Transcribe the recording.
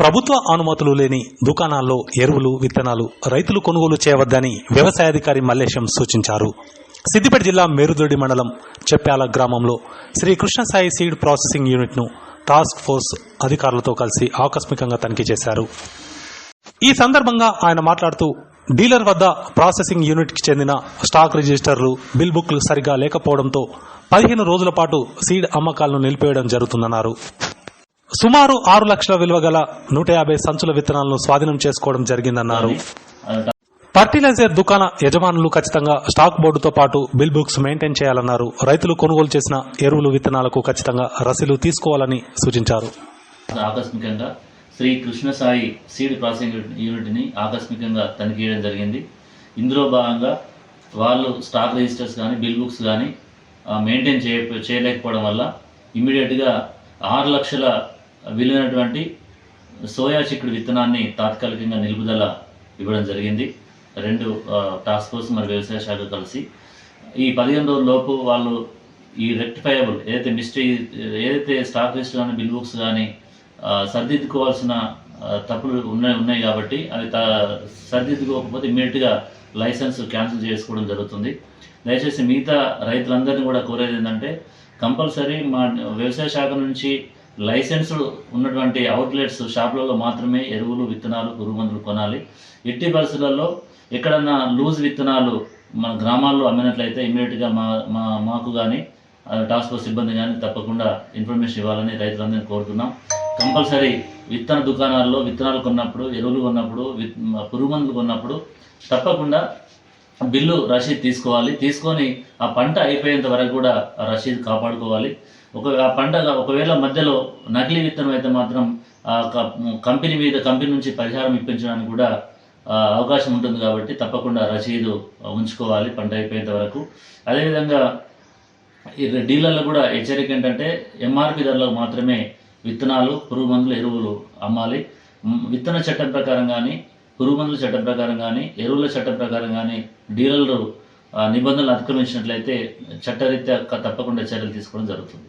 ప్రభుత్వ అనుమతులు లేని దుకాణాల్లో ఎరువులు, విత్తనాలు రైతులు కొనుగోలు చేయవద్దని వ్యవసాయాధికారి మల్లేశం సూచించారు. సిద్దిపేట జిల్లా మేరుదొడి మండలం చెప్పాల గ్రామంలో శ్రీ కృష్ణసాయి సీడ్ ప్రాసెసింగ్ యూనిట్ను టాస్క్ ఫోర్స్ అధికారులతో కలిసి ఆకస్మికంగా తనిఖీ చేశారు. ఈ సందర్భంగా ఆయన మాట్లాడుతూ డీలర్ వద్ద ప్రాసెసింగ్ యూనిట్కి చెందిన స్టాక్ రిజిస్టర్లు, బిల్ బుక్లు సరిగా లేకపోవడంతో 15 రోజుల పాటు సీడ్ అమ్మకాలను నిలిపివేయడం జరుగుతుందన్నారు. సుమారు 6 లక్షల విలువ గల 150 సంచుల విత్తనాలను స్వాధీనం చేసుకోవడం జరిగిందన్నారు. ఫర్టిలైజర్ దుకాణ యజమానులు ఖచ్చితంగా స్టాక్ బోర్డుతో పాటు బిల్ బుక్స్ మెయింటైన్ చేయాలన్నారు. రైతులు కొనుగోలు చేసిన ఎరువులు, విత్తనాలకు ఖచ్చితంగా రసీలు తీసుకోవాలని సూచించారు. ఆకస్మికంగా శ్రీ కృష్ణసాయి సీడ్ ప్రాసెసింగ్ యూనిట్ని ఆకస్మికంగా తనిఖీ చేయడం జరిగింది. ఇందులో భాగంగా వాళ్ళు స్టాక్ రిజిస్టర్స్ కానీ, బిల్ బుక్స్ కానీ మెయింటైన్ చేయలేకపోవడం వల్ల ఇమ్మీడియట్గా 6 లక్షల విలువైనటువంటి సోయా చిక్కుడు విత్తనాన్ని తాత్కాలికంగా నిలుపుదల ఇవ్వడం జరిగింది. 2 టాస్క్ ఫోర్స్ మరియు వ్యవసాయ శాఖ కలిసి ఈ 15 రోజుల లోపు వాళ్ళు ఈ రెక్టిఫైయబుల్ ఏదైతే స్టాక్ లిస్ట్ కానీ, బిల్ బుక్స్ కానీ సరిదిద్దుకోవాల్సిన తప్పులు ఉన్నాయి కాబట్టి అవి సరిదిద్దుకోకపోతే ఇమ్మీడియట్గా లైసెన్స్ క్యాన్సిల్ చేసుకోవడం జరుగుతుంది. దయచేసి మిగతా రైతులందరినీ కూడా కోరేది ఏంటంటే కంపల్సరీ మా వ్యవసాయ శాఖ నుంచి లైసెన్స్డ్ ఉన్నటువంటి అవుట్లెట్స్ షాపులలో మాత్రమే ఎరువులు, విత్తనాలు, పురుగు మందులు కొనాలి. ఎట్టి పరిస్థితులలో ఎక్కడన్నా లూజ్ విత్తనాలు మన గ్రామాల్లో అమ్మినట్లయితే ఇమ్మీడియట్గా మాకు కానీ టాస్క్ ఫోర్స్ సిబ్బంది కానీ తప్పకుండా ఇన్ఫర్మేషన్ ఇవ్వాలని రైతులందరినీ కోరుతున్నాం. కంపల్సరీ విత్తన దుకాణాల్లో విత్తనాలు కొన్నప్పుడు, ఎరువులు కొన్నప్పుడు, పురుగు మందులు కొన్నప్పుడు తప్పకుండా బిల్లు, రసీదు తీసుకోవాలి. తీసుకొని ఆ పంట అయిపోయేంత వరకు కూడా ఆ రసీదు కాపాడుకోవాలి. ఆ పంట ఒకవేళ మధ్యలో నకిలీ విత్తనం అయితే మాత్రం కంపెనీ నుంచి పరిహారం ఇప్పించడానికి కూడా అవకాశం ఉంటుంది కాబట్టి తప్పకుండా రసీదు ఉంచుకోవాలి పంట అయిపోయేంత వరకు. అదేవిధంగా ఈ డీలర్లు కూడా హెచ్చరిక ఏంటంటే ఎంఆర్పి ధరలకు మాత్రమే విత్తనాలు, పురుగు మందులు, ఎరువులు అమ్మాలి. విత్తన చట్టం ప్రకారం కానీ, పురుగు మందుల చట్టం ప్రకారం కానీ, ఎరువుల చట్టం ప్రకారం కానీ డీలర్లు నిబంధనలు అతిక్రమించినట్లయితే చట్టరీత్యా తప్పకుండా చర్యలు తీసుకోవడం జరుగుతుంది.